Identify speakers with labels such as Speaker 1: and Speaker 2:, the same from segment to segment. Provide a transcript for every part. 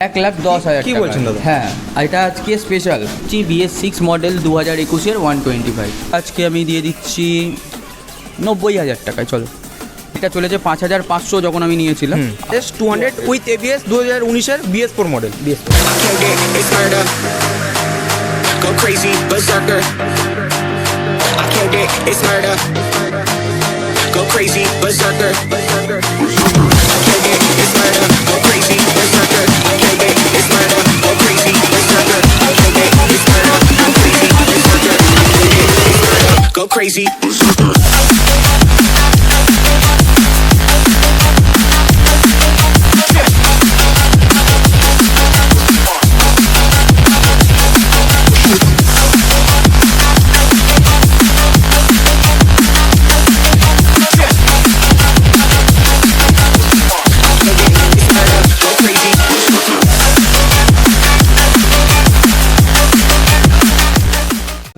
Speaker 1: 1,10,000
Speaker 2: কি বলছেন দাদা?
Speaker 1: হ্যাঁ, এটা আজকে স্পেশাল BS6 মডেল 2021-এর 125 আজকে আমি দিয়ে দিচ্ছি 90,000 টাকায়। চলো, এটা চলেছে 5,500 যখন আমি নিয়েছিলাম।
Speaker 2: S200 with ABS 2019-এর BS4 model.
Speaker 3: Go crazy, berserker. I killed it, it's murder. Go crazy, berserker. I killed it, it's murder. Go crazy, berserker. I killed it, it's murder. Go crazy, berserker. I killed it, it's murder. Go crazy, berserker. I killed it, it's murder. Go crazy, berserker.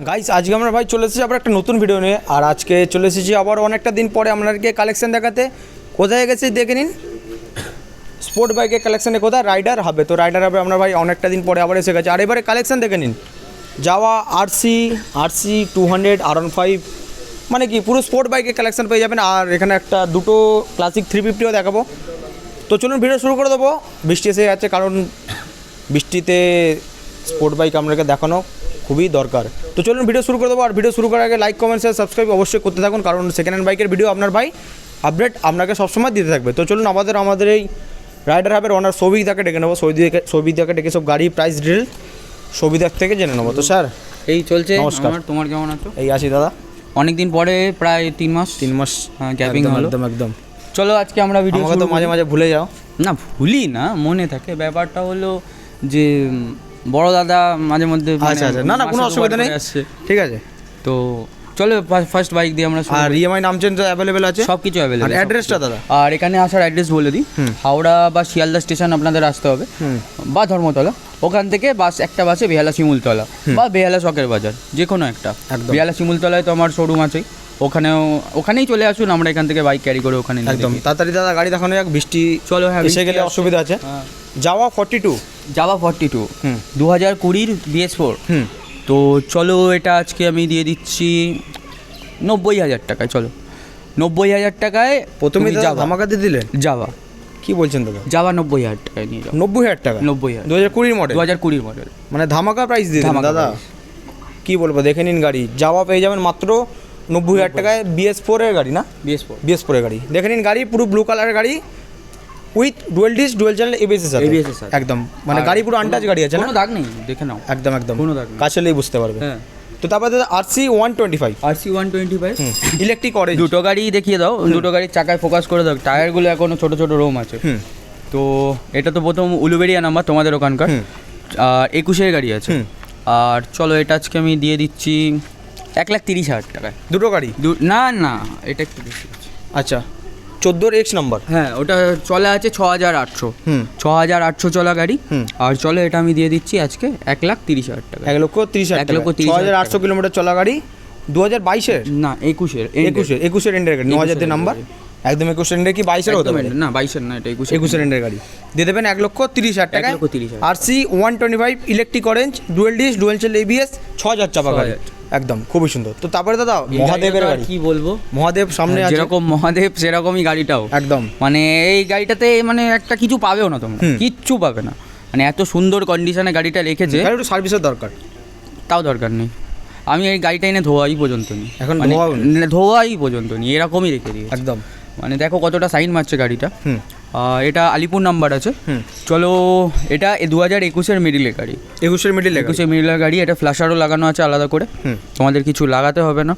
Speaker 2: Guys, আজকে আমরা ভাই চলে এসেছি আবার একটা নতুন video নিয়ে। আর আজকে চলে এসেছি আবার অনেকটা দিন পরে আপনাদেরকে কালেকশন দেখাতে। কোথায় গেছি দেখে নিন, স্পোর্ট বাইকের কালেকশানে কোথায় রাইডার হবে। তো রাইডার হবে আমরা ভাই অনেকটা দিন পরে আবার এসে গেছে। আর এবারে কালেকশান দেখে নিন, জাভা আরসি 200 R15, মানে কি পুরো স্পোর্ট বাইকের কালেকশান পেয়ে যাবেন। আর এখানে দুটো ক্লাসিক 350ও দেখাবো। তো চলুন ভিডিও শুরু করে দেবো। বৃষ্টি এসে যাচ্ছে, কারণ বৃষ্টিতে স্পোর্ট বাইক আপনাকে দেখানো খুবই দরকার। তো চলুন ভিডিও শুরু করে দেবো। আর ভিডিও শুরু করার আগে লাইক, কমেন্ট, শেয়ার, সাবস্ক্রাইব অবশ্যই করতে থাকুন, কারণ সেকেন্ড হ্যান্ড বাইকের ভিডিও আপনার ভাই আপডেট আপনাকে সবসময় দিতে থাকবে। তো চলুন আমাদের এই রাইডার হাবের ওনার সৌভিকদাকে ডেকে নেবো। সৌভিকদাকে ডেকে সব গাড়ি প্রাইস ডিটেল সৌভিকদার থেকে জেনে নেবো। তো স্যার,
Speaker 1: এই চলছে।
Speaker 2: নমস্কার।
Speaker 1: তোমার কেমন আছো?
Speaker 2: এই আছি দাদা,
Speaker 1: অনেক দিন পরে, প্রায় 3 মাস গ্যাপিং হলো।
Speaker 2: একদম।
Speaker 1: চলো, আজকে আমরা ভিডিও
Speaker 2: আমাকে তো মাঝে মাঝে ভুলে যাও।
Speaker 1: না, ভুলি না, মনে থাকে। ব্যাপারটা হলো যে বড় দাদা মাঝে মধ্যে
Speaker 2: আচ্ছা, না কোনো অসুবিধা নেই, ঠিক আছে।
Speaker 1: তো চলো ফার্স্ট বাইক দিয়ে আমরা।
Speaker 2: আর ইএমআই নাম চেঞ্জ অ্যাভেলেবেল আছে,
Speaker 1: সব কিছু অ্যাভেলেবেল।
Speaker 2: আর অ্যাড্রেসটা দাদা?
Speaker 1: আর এখানে আসার অ্যাড্রেস বলে দিই, হাওড়া বা শিয়ালদা স্টেশন আপনাদের আসতে হবে, বা ধর্মতলা। ওখান থেকে একটা বাসে বেহালা শিমুলতলা বা বেহালা শখের বাজার, যে কোনো একটা। বেহালা শিমুলতলায় তো আমার শোরুম আছেই, ওখানেই চলে আসুন। আমরা এখান থেকে বাইক ক্যারি করে ওখানে
Speaker 2: একদম তাড়াতাড়ি দাদা গাড়ি দেখানো যাক। বৃষ্টি
Speaker 1: চলো, হ্যাঁ,
Speaker 2: এসে গেলে অসুবিধা আছে। Java 42
Speaker 1: 2020 BS4। তো চলো, এটা আজকে আমি দিয়ে দিচ্ছি 90,000 টাকায়। চলো, 90,000 টাকায়
Speaker 2: প্রথমে ধামাকা দিয়ে দিলেন।
Speaker 1: জাভা,
Speaker 2: কি বলছেন দাদা?
Speaker 1: জাভা 90,000 টাকায় নিয়ে যাও।
Speaker 2: 90,000 টাকা?
Speaker 1: 90,000
Speaker 2: 2020 মডেল।
Speaker 1: 2020 মডেল,
Speaker 2: মানে ধামাকা প্রাইস দিয়ে দিলেন দাদা। কি বলবো, দেখে নিন গাড়ি। জাভা পেয়ে যাবেন মাত্র 90,000 টাকায়। BS4 এর গাড়ি না? BS4 এর গাড়ি। দেখে নিন গাড়ি, পুরো ব্লু কালারের গাড়ি with dual disc dual channel ABS এর সাথে। একদম, মানে গাড়ি পুরো আনটাচ গাড়ি আছে না?
Speaker 1: কোনো দাগ নেই, দেখে নাও।
Speaker 2: একদম
Speaker 1: কোনো দাগ নেই,
Speaker 2: কাছে এলেই বুঝতে পারবে।
Speaker 1: হ্যাঁ।
Speaker 2: তো তারপরে দাদা RC 125 ইলেকট্রিক অরেঞ্জ।
Speaker 1: দুটো গাড়ি দেখিয়ে দাও। দুটো গাড়ির চাকায় ফোকাস করে দাও। টায়ারগুলো এখনো ছোট ছোট রোম আছে। তো এটা তো প্রথম উলুবেড়িয়া নাম্বার তোমাদের ওখানকার। আর 21-এর গাড়ি আছে। আর চলো, এটা আজকে আমি দিয়ে দিচ্ছি 1,30,000 টাকায়।
Speaker 2: দুটো গাড়ি?
Speaker 1: না, এটা একটু বেশি।
Speaker 2: আচ্ছা, 14 X নাম্বার।
Speaker 1: হ্যাঁ, ওটা চলা আছে 6,800। 6,800 চলা গাড়ি। আর চলো, এটা আমি দিয়ে দিচ্ছি আজকে 1,30,000 টাকা।
Speaker 2: 1,30,000 টাকা। 6,800 কিলোমিটার চলা গাড়ি। 2022-এর
Speaker 1: না,
Speaker 2: 21-এর এন্ডের গাড়ি। 9,000 দিয়ে নাম্বার। একদম 21-এর এন্ডের। কি 22-এর হতে পারে?
Speaker 1: না, 22-এর না, এটা
Speaker 2: 21-এর এন্ডের গাড়ি। দিয়ে দেবেন 1,30,000 টাকা। RC 125 electric orange dual disc dual channel ABS 6,000 চাপা গাড়ি। একদম খুবই সুন্দর। তো তারপরে দাদা মহাদেবের গাড়ি।
Speaker 1: কি বলবো,
Speaker 2: মহাদেব সামনে আছে।
Speaker 1: যেরকম মহাদেব সেরকমই গাড়িটাও।
Speaker 2: একদম,
Speaker 1: মানে এই গাড়িটাতে মানে একটা কিছু পাবেও না তোমরা, কিচ্ছু পাবে না। মানে এত সুন্দর কন্ডিশনে গাড়িটা রেখেছে।
Speaker 2: একটু সার্ভিসের দরকার,
Speaker 1: তাও দরকার নেই। আমি এই গাড়িটা এনে ধোয়াই পর্যন্ত নিই,
Speaker 2: এখন
Speaker 1: ধোয়াই পর্যন্ত নিই, এরকমই রেখে দিই।
Speaker 2: একদম,
Speaker 1: মানে দেখো কতটা সাইন মারছে গাড়িটা। এটা আলিপুর নাম্বার আছে। চলো, এটা 2021-এর মিডিলের গাড়ি। 21-এর মিডিলের গাড়ি। এটা ফ্ল্যাশারও লাগানো আছে আলাদা করে, তোমাদের কিছু লাগাতে হবে না।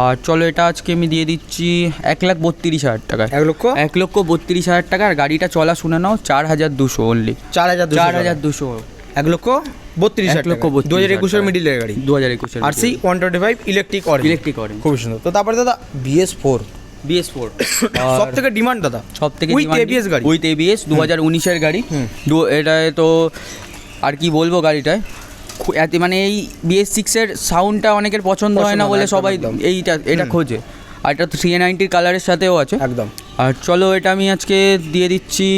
Speaker 1: আর চলো, এটা আজকে আমি দিয়ে দিচ্ছি 1,32,000 টাকায়। 1,32,000 টাকা। আর গাড়িটা চলা শুনে নাও 4,200 অনলি। 4,200
Speaker 2: 1,32,000 টাকা। 2021-এর মিডিলের গাড়ি।
Speaker 1: 2021-এর
Speaker 2: RC 125 ইলেকট্রিক অরেঞ্জ। খুব সুন্দর। তো তারপরে দাদা BS4 সব থেকে ডিমান্ড দাদা,
Speaker 1: সব থেকে
Speaker 2: উইথ ABS গাড়ি।
Speaker 1: উইথ ABS 2019-এর গাড়ি। এটায় তো আর কি বলবো, গাড়িটায় মানে এই BS6-এর সাউন্ডটা অনেকের পছন্দ হয় না বলে সবাই এটা খোঁজে। আর এটা তো 390 কালারের সাথেও আছে।
Speaker 2: একদম।
Speaker 1: আর চলো, এটা আমি আজকে দিয়ে দিচ্ছি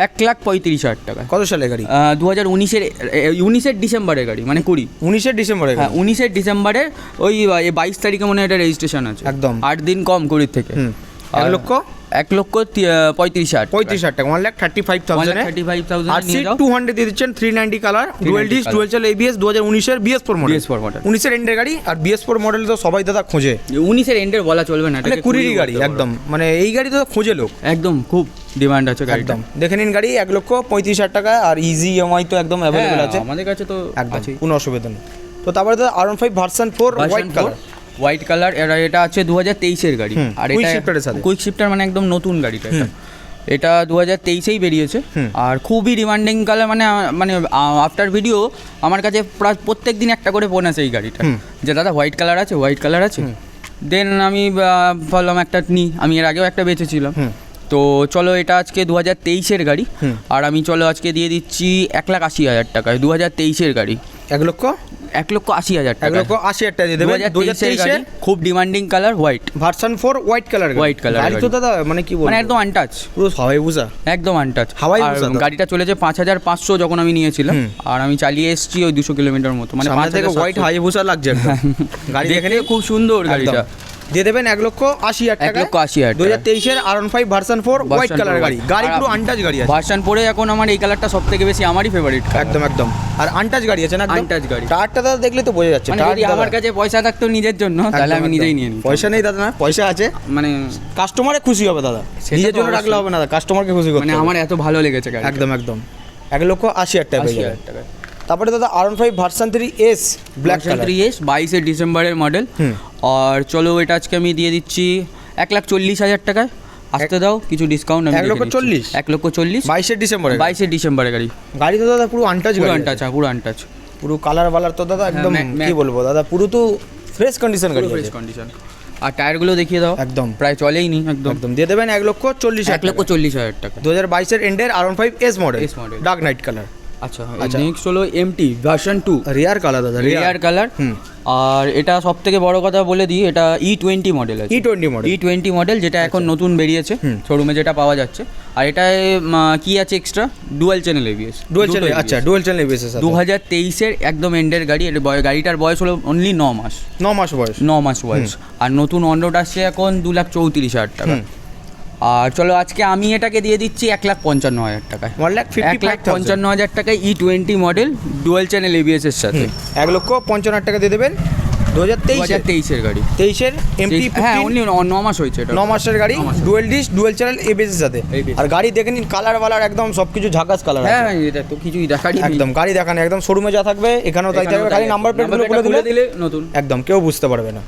Speaker 1: 1,35,000 টাকা।
Speaker 2: কত সালে গাড়ি?
Speaker 1: 2019-এর ডিসেম্বরের গাড়ি, মানে
Speaker 2: 19 ডিসেম্বরে?
Speaker 1: হ্যাঁ, 19 ডিসেম্বরের ওই 22 তারিখে মনে হয় এটা রেজিস্ট্রেশন আছে।
Speaker 2: একদম
Speaker 1: 8 দিন কম কুড়ির থেকে। 1,35,000
Speaker 2: টাকা, 1,35,000
Speaker 1: 1,35,000
Speaker 2: আরসি 200 দিয়ে দিচ্ছেন, 390 colour, dual disc, dual channel ABS, 2019-এর BS4 মডেল। 19-এর এন্ডের গাড়ি, আর BS4 মডেল তো সবাই দাদা খোঁজে।
Speaker 1: 19-এর এন্ডের বলা চলবে না,
Speaker 2: মানে 20 গাড়ি একদম, মানে এই গাড়ি তো খোঁজে লোক
Speaker 1: একদম, খুব ডিমান্ড আছে গাড়িটা।
Speaker 2: একদম দেখে নিন গাড়ি 1,35,000 টাকা, আর ইজি EMI তো একদম অ্যাভেলেবল আছে
Speaker 1: আমাদের কাছে তো
Speaker 2: একদম,
Speaker 1: আছেই।
Speaker 2: কোনো অসুবিধা নেই। তো তারপরে তো R15 ভার্সন 4 হোয়াইট কালার,
Speaker 1: এটা আছে 2023-এর গাড়ি। আর এটা কুইক শিফটার, মানে একদম নতুন গাড়িটা। এটা 2023-এই বেরিয়েছে, আর খুবই ডিমান্ডিং কালার। মানে আফটার ভিডিও আমার কাছে প্রায় প্রত্যেক দিন একটা করে ফোন আছে এই গাড়িটা, যে দাদা হোয়াইট কালার আছে। দেন আমি ভাবলাম একটা নিই, আমি এর আগেও একটা বেচেছিলাম। তো চলো, এটা আজকে 2023-এর গাড়ি, আর আমি আজকে দিয়ে দিচ্ছি 1,80,000 টাকায়। 2023-এর গাড়ি 1,80,000 টাকা।
Speaker 2: 1,80,000 টাকা দিয়ে দেবেন।
Speaker 1: 2023-এর খুব demanding colour, white
Speaker 2: version 4 white colour. গাড়ি তো দাদা মানে কি বলবো,
Speaker 1: মানে একদম আনটাচ,
Speaker 2: পুরো হাওয়াই বুঝা,
Speaker 1: একদম আনটাচ।
Speaker 2: হাওয়াই বুঝা।
Speaker 1: গাড়িটা চলেছে 5,500 যখন আমি নিয়েছিলাম, আর আমি চালিয়ে এসেছি ওই 200 কিলোমিটার মতো। মানে
Speaker 2: সামনে থেকে হোয়াইট হাওয়াই বুঝা লাগছে গাড়ি দেখে
Speaker 1: খুব সুন্দর গাড়িটা।
Speaker 2: দিয়ে দেবেন 1,80,000 টাকা।
Speaker 1: 1,80,000
Speaker 2: 2023-এর R15 ভার্সন 4 হোয়াইট কালার গাড়ি পুরো আনটাচ গাড়ি আছে।
Speaker 1: ভার্সন 4 এখন আমার এই কালারটা সবথেকে বেশি আমারই ফেভারিট।
Speaker 2: একদম আর আনটাচ গাড়ি আছে না,
Speaker 1: আনটাচ গাড়ি।
Speaker 2: টায়ারটা দাদা দেখলে তো বোঝা যাচ্ছে।
Speaker 1: যদি আমার কাছে পয়সা থাকতো নিজের জন্য, তাহলে আমি নিজেই নিয়ে নিই।
Speaker 2: পয়সা নেই দাদা, না পয়সা আছে, মানে কাস্টমারে খুশি হবে দাদা, নিজের জন্য রাখলে হবে না দাদা, কাস্টমারকে খুশি করতে।
Speaker 1: মানে আমার এত ভালো লেগেছে গাড়ি,
Speaker 2: একদম 1,80,000 টাকা। তারপরে দাদা R15 version 3S black colour,
Speaker 1: 3S 22 ডিসেম্বরের মডেল। আর চলো, এটা আজকে আমি দিয়ে দিচ্ছি 1,40,000 টাকায়। আসতে দাও, কিছু ডিসকাউন্ট।
Speaker 2: 1,40,000 22
Speaker 1: ডিসেম্বরের গাড়ি
Speaker 2: তো দাদা পুরো আনটাচ, পুরো কালার বালার তো দাদা একদম কি বলবো দাদা, পুরো তো ফ্রেশ কন্ডিশন গাড়ি,
Speaker 1: ফ্রেশ কন্ডিশন। আর টায়ারগুলো দেখিয়ে দাও,
Speaker 2: একদম
Speaker 1: প্রায় চলেই নি। একদম
Speaker 2: দিয়ে দেবেন 1,40,000
Speaker 1: টাকা।
Speaker 2: 2022-এর এন্ডের R15S model, dark night colour.
Speaker 1: আচ্ছা, নেক্সট হলো MT ভার্সন 2
Speaker 2: রিয়ার কালার দাদা,
Speaker 1: রিয়ার কালার। আর এটা সব থেকে বড় কথা বলে দিই, এটা E20 মডেল আছে। E20 মডেল, যেটা এখন নতুন বেরিয়েছে শোরুমে, যেটা পাওয়া যাচ্ছে। আর এটায় কি আছে এক্সট্রা? Dual channel ABS।
Speaker 2: আচ্ছা, ডুয়াল চ্যানেল ABS।
Speaker 1: 2023-এর একদম এন্ডের গাড়ি। গাড়িটার বয়স হলো অনলি 9 মাস বয়স। আর নতুন অন রোড আসছে এখন 2,34,000 টাকা। আর চলো, আজকে আমি এটাকে দিয়ে দিচ্ছি 1,55,000 টাকায়। 1,55,000 টাকায় E20 model, dual channel ABS এর সাথে।
Speaker 2: 1,55,000 টাকা দিয়ে দেবেন।
Speaker 1: 2023-এর গাড়ি,
Speaker 2: 23-এর MT।
Speaker 1: হ্যাঁ, অনলি 9 মাস হয়েছে এটা।
Speaker 2: 9 মাসের গাড়ি, dual disk, dual channel ABS এর সাথে। আর গাড়ি দেখে নিন, কালার বালার একদম সবকিছু ঝাকাস কালার আছে।
Speaker 1: হ্যাঁ, এটা তো কিছুই দেখারই নেই।
Speaker 2: একদম গাড়ি দেখানো, একদম শোরুমে যা থাকবে এখানেও তাই থাকবে, খালি নাম্বার প্লেটগুলো বলে দিলে
Speaker 1: নতুন,
Speaker 2: একদম কেউ বুঝতে পারবে না।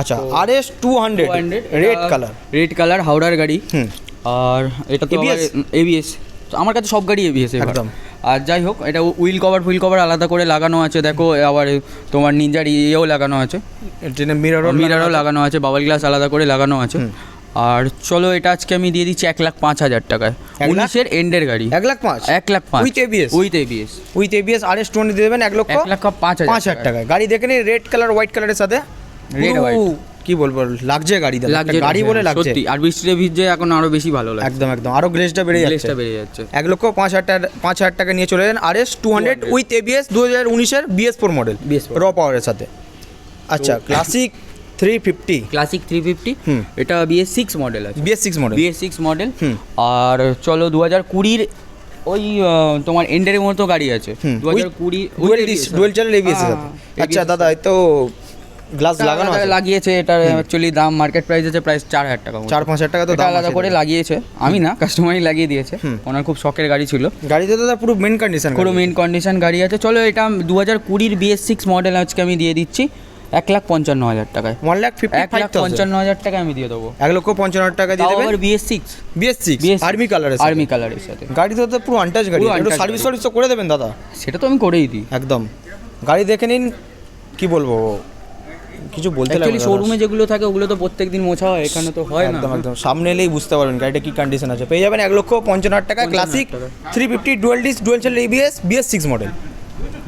Speaker 2: আচ্ছা, RS 200 রেড কালার
Speaker 1: হাওড়ার গাড়ি। আর এটা তো ABS, আমার কাছে সব গাড়ি ABS একদম। আর যাই হোক, এটা হুইল কভার আলাদা করে লাগানো আছে। দেখো, আবার তোমার নিনজার ইয়েও লাগানো আছে, মিররও লাগানো আছে, বাবল গ্লাস আলাদা করে লাগানো আছে। আর চলো, এটা আজকে আমি দিয়ে দিচ্ছি 1,05,000 টাকায়। 19-এর এন্ডের গাড়ি, 1,05,000
Speaker 2: উইথ ABS RS 200 দিয়ে দেবেন 1,05,000 টাকায়। গাড়ি দেখে নিন, রেড কালার হোয়াইট কালারের সাথে, কি বলবো, লাগছে গাড়ি গাড়ি বলে লাগছে।
Speaker 1: আর বৃষ্টিতে ভিজে এখন আরো বেশি ভালো লাগে।
Speaker 2: একদম আরো গ্লেজটা বেড়ে যাচ্ছে। 1,05,000 টাকা নিয়ে চলে যান RS 200 with ABS 2019-এর BS4 model, র পাওয়ারের সাথে। আচ্ছা, ক্লাসিক 350।
Speaker 1: এটা BS6 মডেল আছে। BS6 model. আর চলো, 2020-র ওই তোমার এন্ডের মতো গাড়ি আছে। 2020
Speaker 2: ডুয়াল চ্যানেল ABS এর সাথে। আচ্ছা দাদা, এই তো গ্লাস লাগানো আছে,
Speaker 1: লাগিয়েছে। এটার অ্যাকচুয়ালি দাম মার্কেট প্রাইস আছে প্রায় 4,000 টাকা,
Speaker 2: 4-5,000 টাকা তো দাম
Speaker 1: আলাদা করে লাগিয়েছে। আমি না, কাস্টমারই লাগিয়ে দিয়েছে। ওনার খুব শখের গাড়ি ছিল।
Speaker 2: গাড়িতে দাদা পুরো মেন কন্ডিশন
Speaker 1: গাড়ি আছে। চলো, এটা 2020-র BS6 মডেল আজকে আমি দিয়ে দিচ্ছি 1,55,000 টাকায়। 1,55,000 টাকা আমি দিয়ে দেবো।
Speaker 2: 1,55,000 টাকা দিয়ে দেবেন। BS6 আর্মি কালারের সাথে। গাড়ি তো পুরো আনটাচ গাড়ি, একটু সার্ভিস তো করে দেবেন দাদা।
Speaker 1: সেটা তো আমি করেই দিই
Speaker 2: একদম। গাড়ি দেখে নিন, কি বলবো, কিছু বলতে লাগে।
Speaker 1: শোরুমে যেগুলো থাকে ওগুলো তো প্রত্যেকদিন মোছা হয়, এখানে তো হয় না।
Speaker 2: একদম সামনে এলেই বুঝতে পারবেন গাড়িটা কি কন্ডিশন আছে। পেয়ে যাবেন 1,55,000 টাকা, classic 350 dual disk, dual channel ABS BS6 model.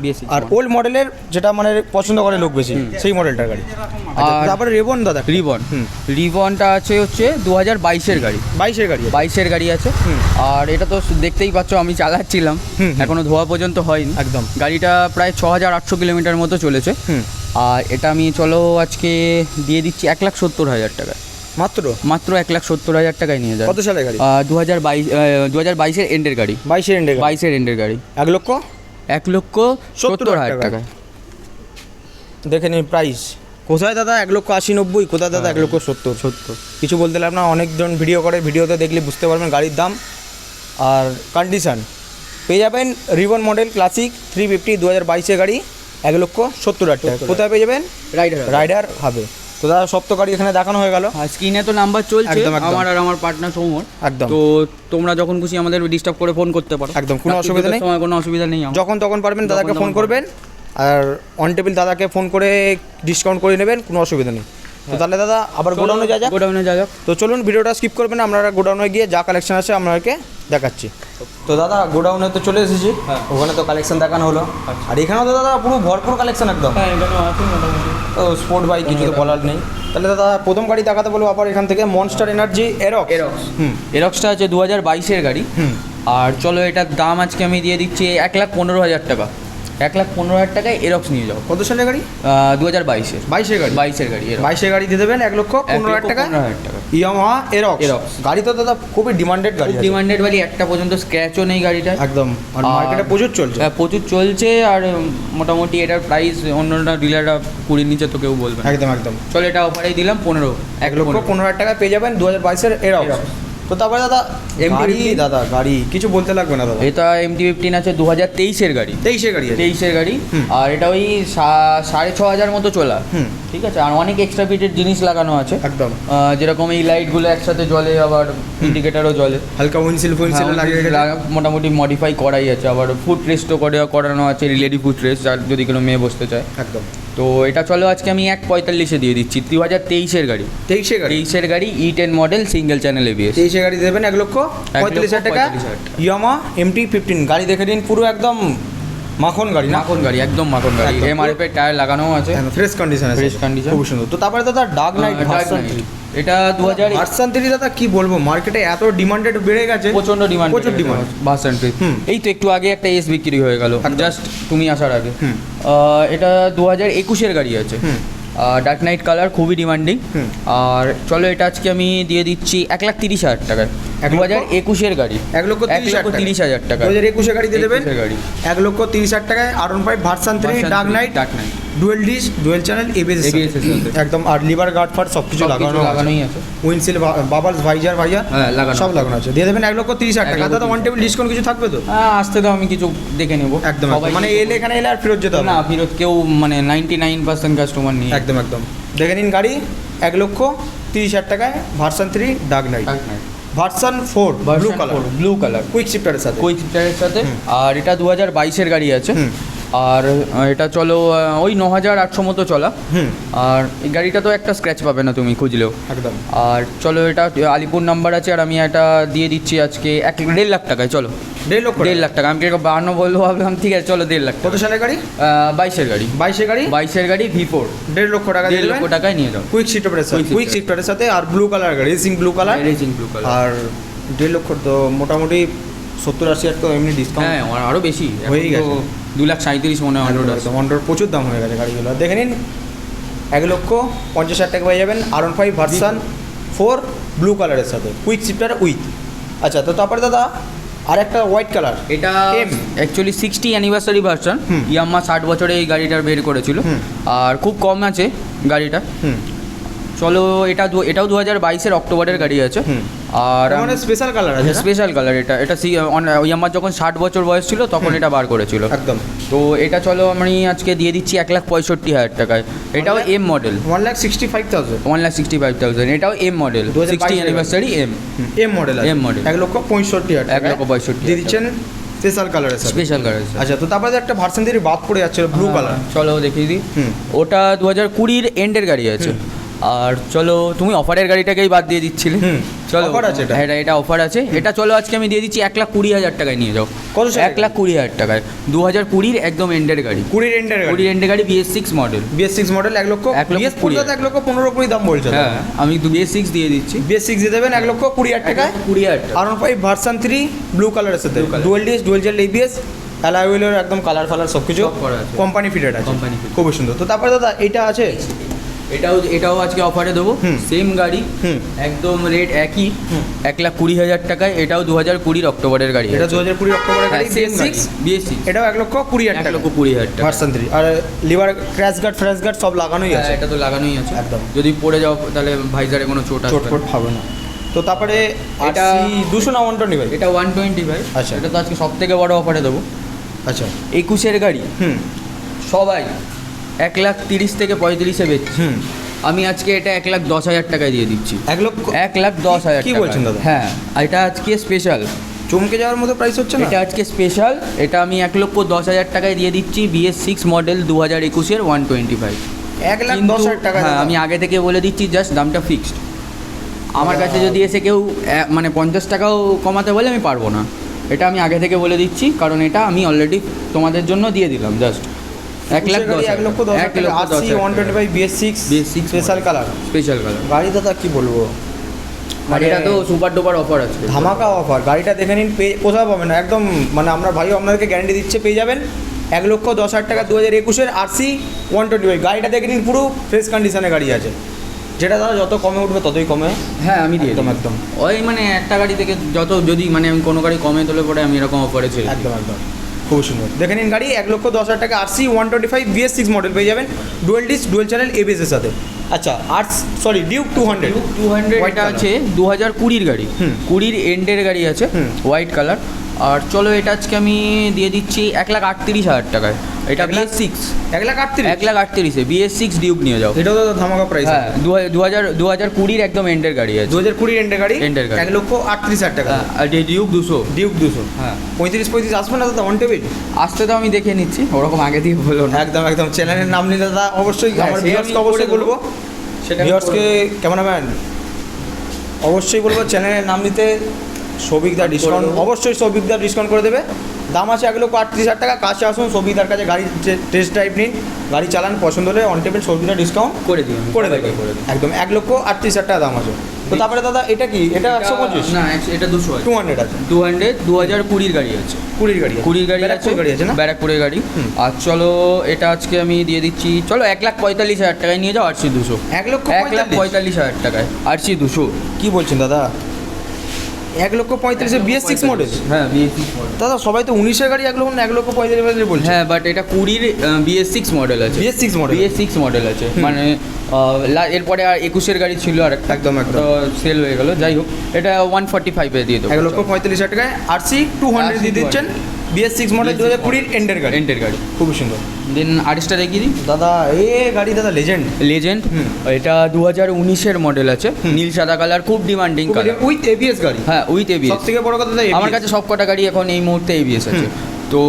Speaker 1: BS6
Speaker 2: আর ওল্ড মডেলের যেটা মানে পছন্দ করে লোক বেশি সেই মডেলটার গাড়ি। আচ্ছা,
Speaker 1: আর
Speaker 2: তারপরে রেবন দাদা,
Speaker 1: রিবনটা আছে হচ্ছে 2022-এর গাড়ি।
Speaker 2: 22-এর গাড়ি।
Speaker 1: 22-এর গাড়ি আছে। আর এটা তো দেখতেই পাচ্ছ আমি চালাচ্ছিলাম, এখনো ধোয়া পর্যন্ত হয়নি
Speaker 2: একদম।
Speaker 1: গাড়িটা প্রায় 6800 কিলোমিটার মতো চলেছে। আর এটা আমি চলো আজকে দিয়ে দিচ্ছি 1,70,000 টাকায়। মাত্র 1,70,000 টাকায় নিয়ে যায়।
Speaker 2: কত সালের গাড়ি?
Speaker 1: 2022-এর এন্ডের গাড়ি। 22-এর এন্ডের গাড়ি। 1,70,000 টাকায়।
Speaker 2: দেখে নিন প্রাইস। কোথায় দাদা 1,80,90, কোথায় দাদা 1,70,000? কিছু বলতে পারলাম না, অনেকজন ভিডিও করে, ভিডিওতে দেখলে বুঝতে পারবেন গাড়ির দাম আর কন্ডিশন। পেয়ে যাবেন রিবন মডেল ক্লাসিক 350 2022-এর গাড়ি 1,70,000 টাকা। কোথায় পেয়ে যাবেন? রাইডার হবে। তো দাদা সব তো গাড়ি এখানে দেখানো হয়ে গেল।
Speaker 1: স্ক্রিনে তো নাম্বার চলছে
Speaker 2: একদম।
Speaker 1: আমার আর আমার পার্টনার সৌমর।
Speaker 2: একদম।
Speaker 1: তো তোমরা যখন খুশি আমাদের ডিস্টার্ব করে ফোন করতে পারো।
Speaker 2: একদম, কোনো অসুবিধা নেই।
Speaker 1: কোনো অসুবিধা নেই আমার।
Speaker 2: যখন তখন পারবেন দাদাকে ফোন করবেন, আর অন টেবিল দাদাকে ফোন করে ডিসকাউন্ট করে নেবেন, কোনো অসুবিধা নেই। তো তাহলে দাদা আবার গোডাউনে যা যাক। তো চলুন, ভিডিওটা স্কিপ করবেন না, আপনারা গোডাউনে গিয়ে যা কালেকশন আছে আপনাদেরকে দেখাচ্ছি। তো দাদা গোডাউনে তো চলে এসেছি, ওখানে তো কালেকশন দেখানো হলো, আর এখানেও তো দাদা পুরো ভরপুর কালেকশন একদম। তো স্পোর্ট বাইক কিছু তো বলার নেই। তাহলে দাদা প্রথম গাড়ি দেখাতে বলবো আবার এখান থেকে, মনস্টার এনার্জি এরক্স।
Speaker 1: এরক্সটা আছে 2022-এর গাড়ি। আর চলো এটার দাম আজকে আমি দিয়ে দিচ্ছি 1,15,000 টাকা। 1,15,000 টাকায় এরক্স নিয়ে যাও।
Speaker 2: কত সালের গাড়ি?
Speaker 1: 2022-এর।
Speaker 2: 22-এর গাড়ি।
Speaker 1: 22-এর গাড়ি।
Speaker 2: 22-এর গাড়ি দিয়ে দেবেন 1,15,000 টাকা। ইয়ামাহা এরক্স গাড়ি তো দাদা খুবই ডিমান্ডেড গাড়ি।
Speaker 1: ডিমান্ডেড গাড়ি, একটা পর্যন্ত স্ক্র্যাচও নেই গাড়িটা
Speaker 2: একদম। আর মার্কেটে প্রচুর চলছে।
Speaker 1: প্রচুর চলছে। আর মোটামুটি এটার প্রাইস অন্যান্য ডিলাররা 20 নিচে তো কেউ বলবে না।
Speaker 2: একদম।
Speaker 1: চলো এটা অফারেই দিলাম
Speaker 2: 1,15,000 টাকা পেয়ে যাবেন 2022-এর এরক্স। তো তারপরে দাদা গাড়ি কিছু বলতে লাগবে না দাদা।
Speaker 1: এটা MT-15 আছে 2023-এর গাড়ি। 23-এর গাড়ি। আর এটা ওই 6,500 মতো চলা। ঠিক আছে। আর অনেক এক্সট্রা ফিটেড জিনিস লাগানো আছে
Speaker 2: একদম,
Speaker 1: যেরকম এই লাইটগুলো একসাথে জ্বলে, আবার ইন্ডিকেটারও জ্বলে,
Speaker 2: হালকা উইন্ডশিল্ড
Speaker 1: মোটামুটি মডিফাই করাই আছে। আবার ফুট রেস্টও করানো আছে, রিলেটিভ ফুট রেস্ট, যার যদি কোনো মেয়ে বসতে চায়।
Speaker 2: একদম।
Speaker 1: তো এটা চলো আজকে আমি 1,45-এ দিয়ে দিচ্ছি। 2023-এর গাড়ি। 23-এর গাড়ি E10 model single channel ABS।
Speaker 2: 23-এর গাড়ি দেবেন 1,45,000 টাকা। ইয়ামাহা MT-15 গাড়ি দেখে নিন, পুরো একদম মাখন গাড়ি।
Speaker 1: একদম মাখন গাড়ি। MRF এর টায়ার লাগানো আছে,
Speaker 2: ফ্রেশ কন্ডিশন। খুব সুন্দর। তো তারপরে দাদা ডার্ক নাইট
Speaker 1: এটা 2000
Speaker 2: ভার্সন 3 দাদা কি বলবো, মার্কেটে এত ডিমান্ডেড বেড়ে গেছে,
Speaker 1: প্রচন্ড ডিমান্ড ভার্সন 3। এই তো একটু আগে একটা এস বিক্রি হয়ে গেল, জাস্ট তুমি আসার আগে। এটা 2021-এর গাড়ি আছে, ডার্ক নাইট কালার, খুবই ডিমান্ডিং। আর চলো এটা আজকে আমি দিয়ে দিচ্ছি 1,30,000 টাকায়। 2021-এর গাড়ি 1,30,000 টাকা।
Speaker 2: 2021-এর গাড়ি দিয়ে দেবেন 1,30,000 টাকায়। R15 version 3 dark night, dual disc, dual channel ABS একদম। আর লিভার গার্ড ফার্ট সব কিছু লাগানোই আছে। উইন্ডশিল্ড, বাবলস, ভাইজার সব লাগানো আছে। দিয়ে দেবেন 1,30,000 টাকা। দাদা ওয়ান টেবিল ডিসকাউন্ট কিছু থাকবে তো?
Speaker 1: হ্যাঁ, আসতে দাও, আমি কিছু দেখে নেবো।
Speaker 2: একদম। মানে এখানে এলে আর ফেরত যেতে হবে
Speaker 1: না, ফেরত কেউ, মানে 99% কাস্টমার নিয়ে।
Speaker 2: একদম। দেখে নিন গাড়ি 1,30,000 টাকায় version 3 dark night. Version 4 blue colour quick শিফটারের সাথে। আর এটা 2022-এর গাড়ি আছে। আর এটা চলো ওই 9,800 মতো চলা। আর এই গাড়িটা তো একটা স্ক্র্যাচ পাবে না তুমি খুঁজলেও। একদম।
Speaker 1: আর চলো এটা আলিপুর নাম্বার আছে, আর আমি এটা দিয়ে দিচ্ছি আজকে 1.5 লাখ টাকায়। চলো 1.5 লাখ টাকা। আমি 52 বলবো, ভাবলাম ঠিক আছে চলো 1.5 লাখ।
Speaker 2: কত সালের গাড়ি?
Speaker 1: 22-এর গাড়ি। 22-এর গাড়ি V4।
Speaker 2: 1.5 লক্ষ টাকা।
Speaker 1: 1.5 লক্ষ টাকায় নিয়ে যাও।
Speaker 2: কুইক শিফটারের সাথে। আর ব্লু কালার গাড়ি, রেসিং ব্লু কালার। আর 1.5 লক্ষ তো মোটামুটি 70-80 তো এমনি ডিসকাউন্ট।
Speaker 1: হ্যাঁ, আরও বেশি
Speaker 2: হয়ে গেছে।
Speaker 1: 2,37,000 মনে হয়।
Speaker 2: অন্ডার প্রচুর দাম হয়ে গেছে গাড়িগুলো। দেখে নিন 1,50,000 টাকা পেয়ে যাবেন R15 ভার্সন 4 ব্লু কালারের সাথে, কুইক শিফটার উইথ। আচ্ছা, তো তারপরে দাদা আর একটা হোয়াইট কালার।
Speaker 1: এটা অ্যাকচুয়ালি 60 অ্যানিভার্সারি ভার্সন। ইয়ামাহা 60 বছরে এই গাড়িটার বের করেছিল। আর খুব কম আছে গাড়িটা। চলো এটাও 2022-এর অক্টোবরের গাড়ি আছে। আর
Speaker 2: মানে স্পেশাল কালার আছে।
Speaker 1: স্পেশাল কালার এটা ইয়ামাহা যখন 60 বছর বয়স ছিল তখন এটা বার করেছিল।
Speaker 2: একদম।
Speaker 1: তো এটা চলো আমি আজকে দিয়ে দিচ্ছি 1,65,000 টাকায়। এটাও M মডেল।
Speaker 2: 1,65,000।
Speaker 1: এটাও M model, 60 anniversary M model.
Speaker 2: 1,65,000 টাকা।
Speaker 1: 1,65,000
Speaker 2: দিয়ে দিচ্ছেন স্পেশাল কালারের সাথে। আচ্ছা, তো তারপরে একটা ভার্সন 3 বাদ পড়ে যাচ্ছে ব্লু কালার।
Speaker 1: চলো দেখিয়ে দিই। ওটা 2020-এর এন্ডের গাড়ি আছে। আর চলো তুমি অফারের গাড়িটাকেই বাদ দিয়ে দিচ্ছিলে
Speaker 2: হুম,
Speaker 1: চলো
Speaker 2: offer আছে এটা?
Speaker 1: হ্যাঁ এটা অফার আছে এটা চলো আজকে আমি দিয়ে দিচ্ছি 1,20,000 টাকায় নিয়ে যাও
Speaker 2: কত সালের
Speaker 1: 1,20,000 টাকায় 2020 একদম এন্ডের গাড়ি
Speaker 2: 20 রেন্ডার গাড়ি
Speaker 1: 20 এন্ডের গাড়ি BS6 মডেল
Speaker 2: BS6 মডেল 1 লক্ষ
Speaker 1: 1,20,000
Speaker 2: BS4 1 লক্ষ 15 দাম বলছে
Speaker 1: হ্যাঁ আমি BS6 দিয়ে দিচ্ছি
Speaker 2: BS6 দিয়ে দেবেন 1,20,000 টাকায়
Speaker 1: 1,20,000 টাকা
Speaker 2: R15 ভার্সন 3 ব্লু কালারের সাথে
Speaker 1: Blue colour।
Speaker 2: Dual disc dual gel ABS alloy হুইলের একদম কালার ফালার সব কিছু
Speaker 1: সব করা আছে।
Speaker 2: কোম্পানি ফিটেড আছে
Speaker 1: Company fitted।
Speaker 2: খুবই সুন্দর। তো তারপরে দাদা এটা আছে
Speaker 1: এটাও আজকে অফারে দেবো সেম গাড়ি
Speaker 2: হুম।
Speaker 1: একদম রেট একই 1,20,000 টাকায় এটাও 2020 অক্টোবরের গাড়ি
Speaker 2: এটা 2020 অক্টোবরের গাড়ি
Speaker 1: সেম
Speaker 2: BS6
Speaker 1: BS6
Speaker 2: এটাও 1,20,000 টাকা
Speaker 1: 1,20,000 টাকা
Speaker 2: ভার্সন 3 আর লিভার ক্র্যাশ গার্ড ফ্র্যাশ গার্ড সব লাগানোই আছে
Speaker 1: এটা তো লাগানোই আছে
Speaker 2: একদম।
Speaker 1: যদি পড়ে যাও তাহলে ভাইজারে কোনো চোট আসবে
Speaker 2: চটপট
Speaker 1: না।
Speaker 2: হবে না। তো তারপরে এটা
Speaker 1: এটা-
Speaker 2: 200 না 120 ভাই
Speaker 1: এটা 120 ভাই
Speaker 2: আচ্ছা।
Speaker 1: এটা তো আজকে সব থেকে বড় অফারে দেবো
Speaker 2: আচ্ছা
Speaker 1: 21-এর গাড়ি
Speaker 2: হুম
Speaker 1: সবাই 1,30,000 থেকে 35-এ বেচছে
Speaker 2: হুম
Speaker 1: আমি আজকে এটা 1,10,000 টাকায় দিয়ে দিচ্ছি
Speaker 2: 1 লক্ষ
Speaker 1: 1,10,000
Speaker 2: কি বলছেন দাদা?
Speaker 1: হ্যাঁ এটা আজকে স্পেশাল
Speaker 2: চমকে যাওয়ার মতো প্রাইস হচ্ছে না
Speaker 1: এটা আজকে স্পেশাল এটা আমি 1,10,000 টাকায় দিয়ে দিচ্ছি BS6 মডেল 2021-এর 125
Speaker 2: 1,10,000 টাকা
Speaker 1: হ্যাঁ আমি আগে থেকে বলে দিচ্ছি জাস্ট দামটা ফিক্সড আমার কাছে যদি এসে কেউ মানে 50 টাকাও কমাতে বলে আমি পারবো না এটা আমি আগে থেকে বলে দিচ্ছি কারণ এটা আমি অলরেডি তোমাদের জন্য দিয়ে দিলাম জাস্ট
Speaker 2: 1,10,000 টাকা RC 125 BS6
Speaker 1: BS6
Speaker 2: special colour
Speaker 1: special colour
Speaker 2: গাড়ি দাদা কি বলবো
Speaker 1: আর এটা তো সুপার ডুপার অফার আছে
Speaker 2: ধামাকা অফার গাড়িটা দেখে নিন কোথাও পাবেন না একদম মানে আমরা ভাইও আপনাদেরকে গ্যারান্টি দিচ্ছে পেয়ে যাবেন 1,10,000 টাকা 2021-এর RC 125 গাড়িটা দেখে নিন পুরো ফ্রেশ কন্ডিশনে গাড়ি আছে যেটা দাদা যত কমে উঠবে ততই কমে
Speaker 1: হ্যাঁ আমি দিয়ে
Speaker 2: একদম,
Speaker 1: দিই।
Speaker 2: একদম।
Speaker 1: ওই মানে একটা গাড়ি থেকে যত যদি মানে আমি কোনো গাড়ি কমে তোলে পরে আমি এরকম অফারে ছেড়ে দিই।
Speaker 2: একদম একদম খুব সুন্দর দেখে নিন গাড়ি 1,10,000 টাকা RC 125 BS6 মডেল পেয়ে যাবেন dual disc dual channel ABS এর সাথে আচ্ছা ডিউক 200
Speaker 1: 200
Speaker 2: White
Speaker 1: এটা
Speaker 2: color।
Speaker 1: আছে 2020-র গাড়ি
Speaker 2: হুম।
Speaker 1: 20-র এন্ডের গাড়ি আছে
Speaker 2: হুম।
Speaker 1: হোয়াইট কালার আর চলো এটা আজকে আমি দিয়ে দিচ্ছি 1,38,000 টাকায় এটা
Speaker 2: 1,38,000
Speaker 1: BS6
Speaker 2: 1,38,000
Speaker 1: 1,38,000-এ BS6 ডিউক নিয়ে যাও
Speaker 2: এটাও দাদা ধামাকা প্রাইস
Speaker 1: হ্যাঁ 2020-র একদম এন্ডের গাড়ি আছে
Speaker 2: 2020 এন্ডের গাড়ি
Speaker 1: End এর গাড়ি।
Speaker 2: 1,38,000 টাকা
Speaker 1: হ্যাঁ, আর ডিউক 200
Speaker 2: ডিউক 200
Speaker 1: হ্যাঁ
Speaker 2: 35 আসবে না দাদা অন টেবিল
Speaker 1: আসতে তো আমি দেখে নিচ্ছি ওরকম আগে দিয়ে বলো না
Speaker 2: একদম একদম চ্যানেলের নাম নিলে দাদা অবশ্যই
Speaker 1: হ্যাঁ,
Speaker 2: আমার
Speaker 1: সে
Speaker 2: ভিউয়ার্সকে
Speaker 1: আমি
Speaker 2: অবশ্যই
Speaker 1: করে দেবো।
Speaker 2: বলবো
Speaker 1: সেটা আমি
Speaker 2: ভিউয়ার্সকে
Speaker 1: করে
Speaker 2: ক্যামেরাম্যান অবশ্যই বলবো চ্যানেলের নাম নিতে সৌভিকদার ডিসকাউন্ট
Speaker 1: দেবো।
Speaker 2: অবশ্যই সৌভিকদার ডিসকাউন্ট করে দেবে দাম আছে 1,38,000 টাকা কাছে আসুন সৌভিকদার কাছে গাড়ি টেস্ট ড্রাইভ নিন গাড়ি চালান পছন্দ হলে অন টেবিল সৌভিকদার ডিসকাউন্ট
Speaker 1: করে দিই আমি,
Speaker 2: করে দেবে
Speaker 1: করে দিই।
Speaker 2: একদম 1,38,000 টাকা দাম আছে তো তারপরে দাদা এটা কি এটা 125
Speaker 1: না এটা 200 আছে
Speaker 2: 200 আছে
Speaker 1: 2020-র গাড়ি আছে
Speaker 2: 20 গাড়ি আছে
Speaker 1: 20 গাড়ি আছে
Speaker 2: ব্যারাকপুর গাড়ি আছে না
Speaker 1: ব্যারাকপুরের গাড়ি
Speaker 2: হুম।
Speaker 1: আর চলো এটা আজকে আমি দিয়ে দিচ্ছি চলো 1,45,000 টাকায় নিয়ে যাও RC 200
Speaker 2: 1,45,000
Speaker 1: 1,45,000 টাকায় RC 200
Speaker 2: কি বলছেন দাদা 1,35,000 BS6 মডেল
Speaker 1: হ্যাঁ BS6 মডেল
Speaker 2: দাদা সবাই তো 19-এর গাড়ি 1,45,000 বলছে
Speaker 1: হ্যাঁ বাট এটা 20-র BS6 মডেল আছে
Speaker 2: BS6 মডেল
Speaker 1: BS6 মডেল আছে মানে এরপরে আর 21-এর গাড়ি ছিল আর একটা
Speaker 2: একদম, একদম।
Speaker 1: সেল হয়ে গেল যাই হোক এটা 145-এ দিয়ে দেবো
Speaker 2: 1,45,000 টাকায় RC 200 দিয়ে দিচ্ছেন BS6 মডেল 2020 এন্ডের গাড়ি
Speaker 1: এন্টের গাড়ি
Speaker 2: খুব সুন্দর
Speaker 1: দেন আরেকটা দেখিয়ে দিই
Speaker 2: দাদা এই গাড়ি দাদা লেজেন্ড
Speaker 1: লেজেন্ড
Speaker 2: হুম।
Speaker 1: এটা 2019-এর মডেল আছে নীল সাদা কালার খুব ডিমান্ডিং কালার
Speaker 2: উইথ ABS গাড়ি
Speaker 1: হ্যাঁ উইথ এবিএস
Speaker 2: সব থেকে বড় কথা দাদা
Speaker 1: আমার কাছে সব কটা গাড়ি এখন এই মুহূর্তে এবিএস আছে তো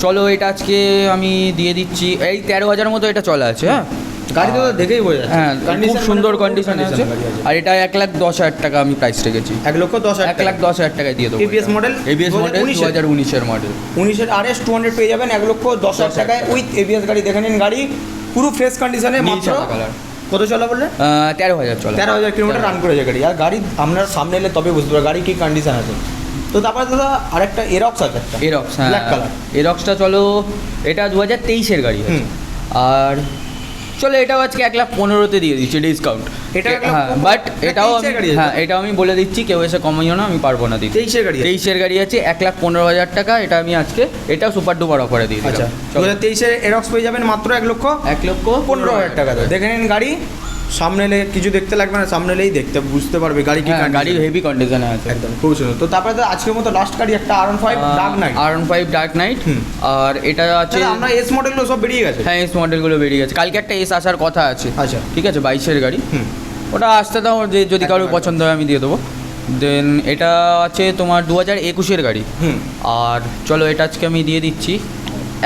Speaker 1: চলো এটা আজকে আমি দিয়ে দিচ্ছি এই 13,000 মতো এটা চলা আছে হ্যাঁ
Speaker 2: গাড়ি দাদা দেখেই বোঝা যাচ্ছে
Speaker 1: হ্যাঁ খুব
Speaker 2: Condition
Speaker 1: সুন্দর
Speaker 2: মানে
Speaker 1: কন্ডিশনে আছে
Speaker 2: গাড়ি আছে
Speaker 1: আর এটা 1,10,000 টাকা আমি প্রাইস রেখেছি
Speaker 2: 1,10,000
Speaker 1: 1,10,000 টাকায় দিয়ে দেবো
Speaker 2: ABS model?
Speaker 1: এবিএস মডেল
Speaker 2: 2019-এর?
Speaker 1: 2019-এর মডেল
Speaker 2: 19-এর RS 200 পেয়ে যাবেন 1,10,000 টাকায় উইথ ABS গাড়ি দেখে নিন গাড়ি পুরো ফ্রেশ কন্ডিশনে
Speaker 1: নীল
Speaker 2: মাত্র
Speaker 1: সাদা কালার
Speaker 2: কত চলা বললেন
Speaker 1: 13,000 চলা
Speaker 2: 13,000 কিলোমিটার রান করেছে গাড়ি আর গাড়ি আপনার সামনে এলে তবে বুঝতে পারবেন গাড়ি কি কন্ডিশন আছে তো তারপরে দাদা আরেকটা এরক্স আছে একটা
Speaker 1: এরক্স হ্যাঁ
Speaker 2: ব্ল্যাক কালার
Speaker 1: এরক্সটা চলো এটা 2023-এর গাড়ি আছে
Speaker 2: হুম।
Speaker 1: আর চলো এটাও আজকে 1,15,000-তে দিয়ে দিচ্ছি ডিসকাউন্ট
Speaker 2: এটা 1,15,000
Speaker 1: হ্যাঁ বাট এটাও
Speaker 2: 23-এর গাড়ি আছে?
Speaker 1: হ্যাঁ এটাও আমি বলে দিচ্ছি কেউ এসে কমাইও না আমি পারবো না দিতে
Speaker 2: 23-এর গাড়ি আছে?
Speaker 1: 23-এর গাড়ি আছে 1,15,000 টাকা এটা আমি আজকে এটাও সুপার ডুপার অফারে দিয়ে
Speaker 2: আচ্ছা
Speaker 1: দিলাম
Speaker 2: 2023-এর এরক্স পেয়ে যাবেন মাত্র 1,15,000 টাকা দেখে নিন গাড়ি সামনে এলে কিছু দেখতে লাগবে না সামনে এলেই দেখতে বুঝতে পারবে গাড়ি কি
Speaker 1: হ্যাঁ, গাড়ি হেভি কন্ডিশনে আছে
Speaker 2: একদম খুব সুন্দর তো তারপরে তো আজকের মতো লাস্ট গাড়ি একটা R15 dark night
Speaker 1: R15 dark night
Speaker 2: হুম।
Speaker 1: আর এটা আছে
Speaker 2: আমরা এস মডেলগুলো সব বেরিয়ে গেছে
Speaker 1: হ্যাঁ এস মডেলগুলো বেরিয়ে গেছে কালকে একটা এস আসার কথা আছে
Speaker 2: আচ্ছা
Speaker 1: ঠিক আছে 22-এর গাড়ি
Speaker 2: হুম
Speaker 1: ওটা আসতে দাও যে যদি কারোর
Speaker 2: একদম,
Speaker 1: পছন্দ হয় আমি দিয়ে দেবো দেন এটা আছে তোমার 2021-এর গাড়ি
Speaker 2: হুম
Speaker 1: আর চলো এটা আজকে আমি দিয়ে দিচ্ছি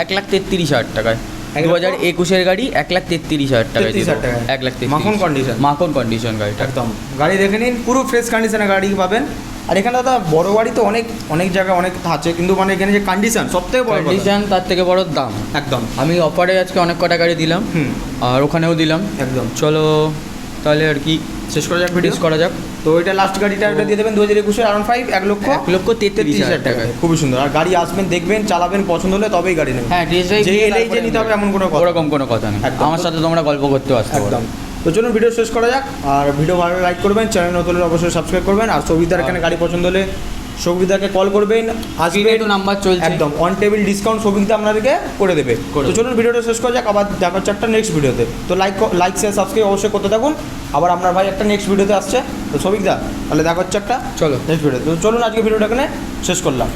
Speaker 1: 1,33,000 টাকায় 2021-এর গাড়ি 1,33,000 টাকা
Speaker 2: 33,000 টাকায়।
Speaker 1: 1,33,000
Speaker 2: মাখন condition।
Speaker 1: মাখন কন্ডিশন গাড়িটা
Speaker 2: একদম গাড়ি দেখে নিন, পুরো ফ্রেশ কন্ডিশনে গাড়ি পাবেন। আর এখানে দাদা বড় গাড়ি তো অনেক অনেক জায়গায় অনেক আছে, কিন্তু মানে এখানে যে কন্ডিশন সব থেকে বড় কথা।
Speaker 1: কন্ডিশন তার থেকে বড় দাম।
Speaker 2: একদম
Speaker 1: আমি অফারে আজকে অনেক কটা গাড়ি দিলাম, আর ওখানেও দিলাম।
Speaker 2: একদম।
Speaker 1: চলো তাহলে আর কি
Speaker 2: শেষ করা যাক, ভিডিও
Speaker 1: করা যাক।
Speaker 2: তো এটা লাস্ট গাড়িটা এটা দিয়ে দেবেন 2021-এর R15
Speaker 1: 1,33,000 টাকায়।
Speaker 2: খুবই সুন্দর। আর গাড়ি আসবেন, দেখবেন, চালাবেন, পছন্দ হলে তবেই গাড়ি নেবেন।
Speaker 1: হ্যাঁ, টেস্ট ড্রাইভ
Speaker 2: যে এলেই যে নিতে হবে এমন কোনো কথা।
Speaker 1: ওরকম কোনো কথা নেই,
Speaker 2: একদম।
Speaker 1: আমার সাথে তোমরা গল্প করতেও আসতে পারো।
Speaker 2: একদম। তো চলুন ভিডিও শেষ করা যাক। আর ভিডিও ভালো লাইক করবেন, চ্যানেল নতুন হলে অবশ্যই সাবস্ক্রাইব করবেন। আর সৌভিকদার এখানে গাড়ি পছন্দ হলে সৌভিকদাকে কল করবেন,
Speaker 1: স্ক্রিনে
Speaker 2: আসবে
Speaker 1: তো নাম্বার চলছে।
Speaker 2: একদম অন টেবিল ডিসকাউন্ট সৌভিকদা আপনাদেরকে করে দেবে। তো চলুন ভিডিওটা শেষ করা যাক, আবার দেখা হচ্ছে একটা নেক্সট ভিডিওতে। তো লাইক শেয়ার সাবস্ক্রাইব অবশ্যই করতে থাকুন। আবার আপনার ভাই একটা নেক্সট ভিডিওতে আসছে। তো সৌভিকদা তাহলে দেখা হচ্ছে একটা
Speaker 1: চলো
Speaker 2: নেক্সট ভিডিও। তো চলুন আজকে ভিডিওটা এখানে শেষ করলাম।